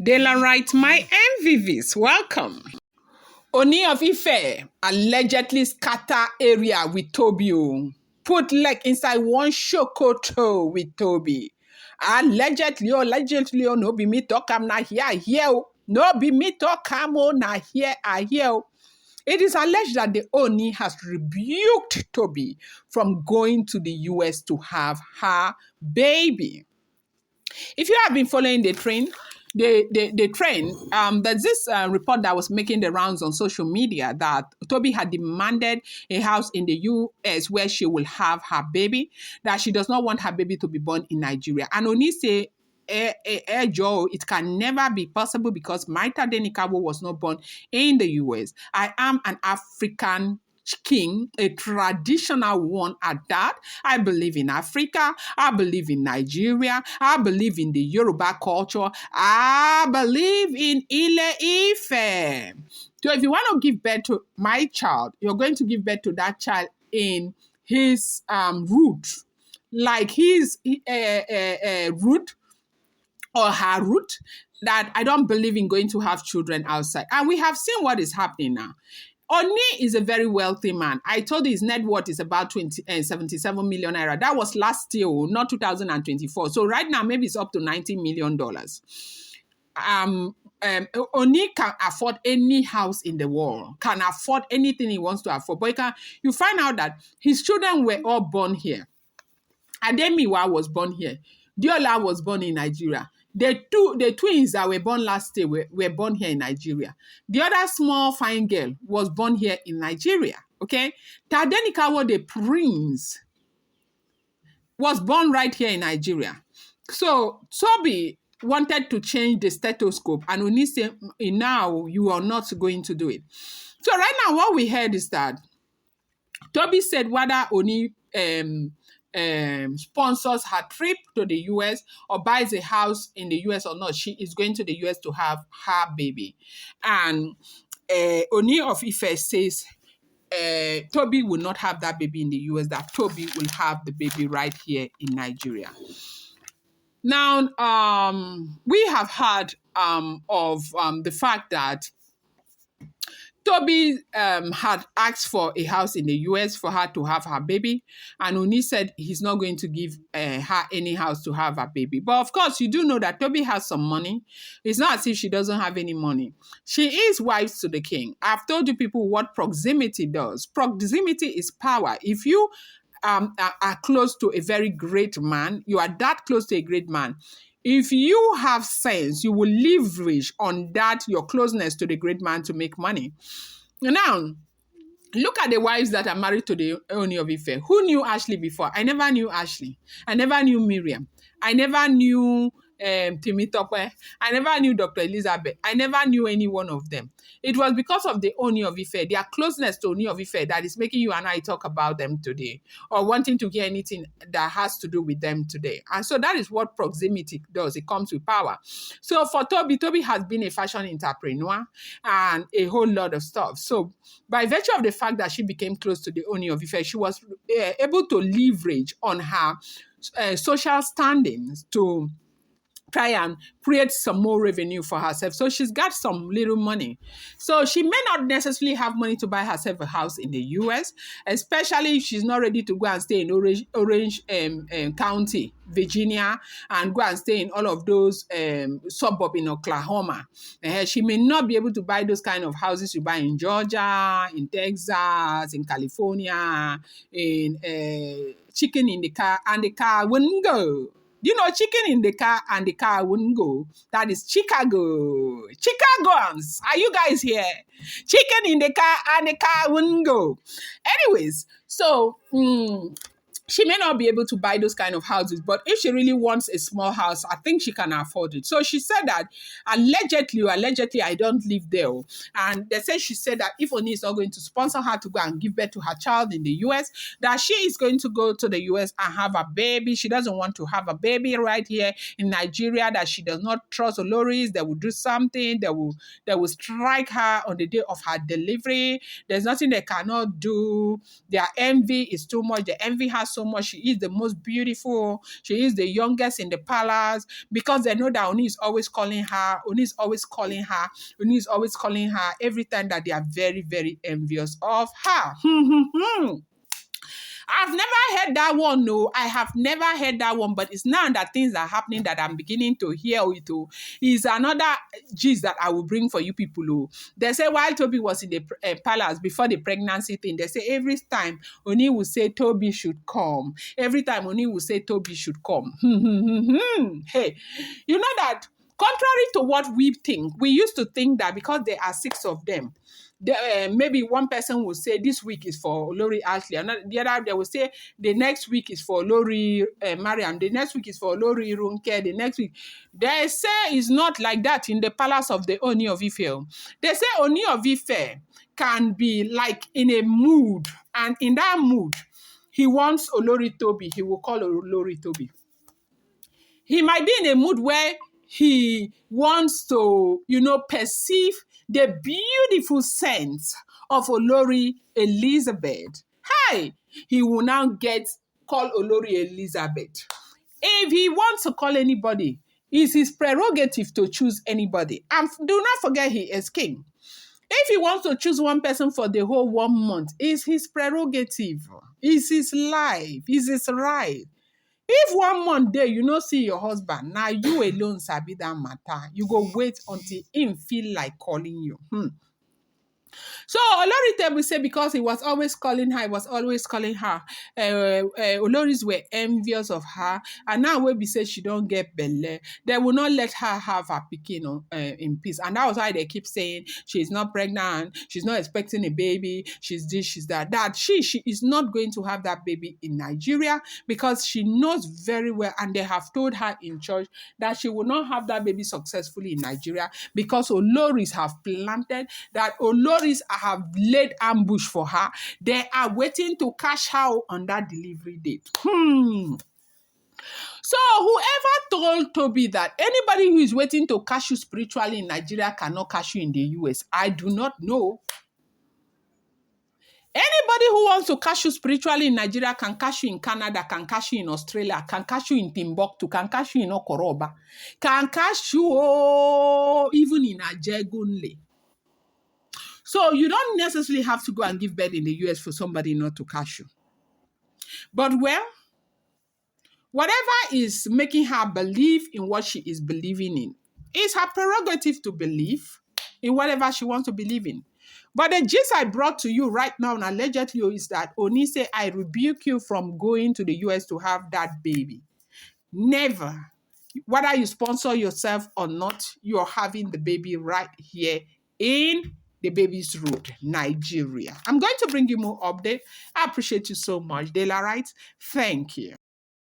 Daylight, my MVVs, welcome. Ooni of Ife allegedly scatter area with Tobi. Put leg inside one shokoto with Tobi. Allegedly, no be me talk am na here. No be me talk am na here, I hear. It is alleged that the Ooni has rebuked Tobi from going to the US to have her baby. If you have been following the trend, there's this report that was making the rounds on social media that Tobi had demanded a house in the US where she will have her baby, that she does not want her baby to be born in Nigeria. And Ooni say, Joe, it can never be possible because Maita Denikawo was not born in the US. I am an African king, a traditional one at that. I believe in Africa. I believe in Nigeria. I believe in the Yoruba culture. I believe in Ile-Ife. So if you want to give birth to my child, you're going to give birth to that child in his root, like his root or her root, that I don't believe in going to have children outside. And we have seen what is happening now. Ooni is a very wealthy man. I told you his net worth is about 77 million naira. That was last year, not 2024. So right now, maybe it's up to $90 million. Ooni can afford any house in the world, can afford anything he wants to afford. But you find out that his children were all born here. Ademiwa was born here. Diola was born in Nigeria. The twins that were born last year were born here in Nigeria. The other small fine girl was born here in Nigeria. Okay? Tadenikawo, the prince, was born right here in Nigeria. So Tobi wanted to change the stethoscope, and Ooni said, now you are not going to do it. So right now, what we heard is that Tobi said whether Ooni sponsors her trip to the US or buys a house in the US or not, she is going to the US to have her baby. And Ooni of Ife says Tobi will not have that baby in the US, that Tobi will have the baby right here in Nigeria. Now, we have heard of the fact that Tobi had asked for a house in the US for her to have her baby, and Ooni said he's not going to give her any house to have her baby. But of course, you do know that Tobi has some money. It's not as if she doesn't have any money. She is wife to the king. I've told you people what proximity does. Proximity is power. If you are close to a very great man, you are that close to a great man, if you have sense, you will leverage on that, your closeness to the great man, to make money. Now, look at the wives that are married to the Ooni of Ife. Who knew Ashley before? I never knew Ashley. I never knew Miriam. I never knew Timitope. I never knew Dr. Elizabeth. I never knew any one of them. It was because of the Ooni of Ife, their closeness to Ooni of Ife, that is making you and I talk about them today, or wanting to hear anything that has to do with them today. And so that is what proximity does. It comes with power. So for Tobi has been a fashion entrepreneur and a whole lot of stuff. So by virtue of the fact that she became close to the Ooni of Ife, she was able to leverage on her social standings to try and create some more revenue for herself. So she's got some little money. So she may not necessarily have money to buy herself a house in the US, especially if she's not ready to go and stay in Orange County, Virginia, and go and stay in all of those suburbs in Oklahoma. She may not be able to buy those kind of houses you buy in Georgia, in Texas, in California, in chicken in the car, and the car wouldn't go. You know, chicken in the car and the car wouldn't go. That is Chicago. Chicagoans, are you guys here? Chicken in the car and the car wouldn't go. Anyways, so she may not be able to buy those kind of houses, but if she really wants a small house, I think she can afford it. So she said that allegedly, I don't live there. And she said that if Ooni is not going to sponsor her to go and give birth to her child in the US, that she is going to go to the US and have a baby. She doesn't want to have a baby right here in Nigeria, that she does not trust Oloris. They will do something. They will strike her on the day of her delivery. There's nothing they cannot do. Their envy is too much. They envy her so so much. She is the most beautiful. She is the youngest in the palace because they know that Ooni is always calling her. Ooni is always calling her. Ooni is always calling her every time that they are very, very envious of her. I've never heard that one, no. I have never heard that one, but it's now that things are happening that I'm beginning to hear it. Oh. Is another gist that I will bring for you people. Oh. They say while Tobi was in the palace before the pregnancy thing, they say every time Ooni will say Tobi should come. Every time Ooni will say Tobi should come. Hey, you know that contrary to what we think, we used to think that because there are 6 of them, maybe one person will say this week is for Olori Ashley, and the other they will say the next week is for Olori Mariam, the next week is for Olori Runke, the next week. They say it's not like that in the palace of the Ooni of Ife. They say Ooni of Ife can be like in a mood, and in that mood, he wants Olori Tobi, he will call Olori Tobi. He might be in a mood where he wants to, perceive the beautiful sense of Olori Elizabeth. Hi! He will now call Olori Elizabeth. If he wants to call anybody, it's his prerogative to choose anybody. And do not forget he is king. If he wants to choose one person for the whole 1 month, it's his prerogative. It's his life. It's his right. If 1 month there you no see your husband, now you alone sabi that matter. You go wait until him feel like calling you. So Olori Tobi say because he was always calling her, Oloris were envious of her, and now when we say she don't get belle, they will not let her have her pikin in peace. And that was why they keep saying she's not pregnant, she's not expecting a baby, she's this, she's that. That she is not going to have that baby in Nigeria because she knows very well, and they have told her in church that she will not have that baby successfully in Nigeria because Oloris have planted, that Oloris have laid ambush for her. They are waiting to catch her on that delivery date. So whoever told Tobi that anybody who is waiting to catch you spiritually in Nigeria cannot catch you in the US, I do not know. Anybody who wants to catch you spiritually in Nigeria can catch you in Canada, can catch you in Australia, can catch you in Timbuktu, can catch you in Okoroba, can catch you even in Ajegunle. So you don't necessarily have to go and give birth in the US for somebody not to catch you. But well, whatever is making her believe in what she is believing in, it's her prerogative to believe in whatever she wants to believe in. But the gist I brought to you right now, and allegedly, is that Ooni say, I rebuke you from going to the US to have that baby. Never. Whether you sponsor yourself or not, you're having the baby right here in the baby's road, Nigeria. I'm going to bring you more update. I appreciate you so much, Dela, right? Thank you.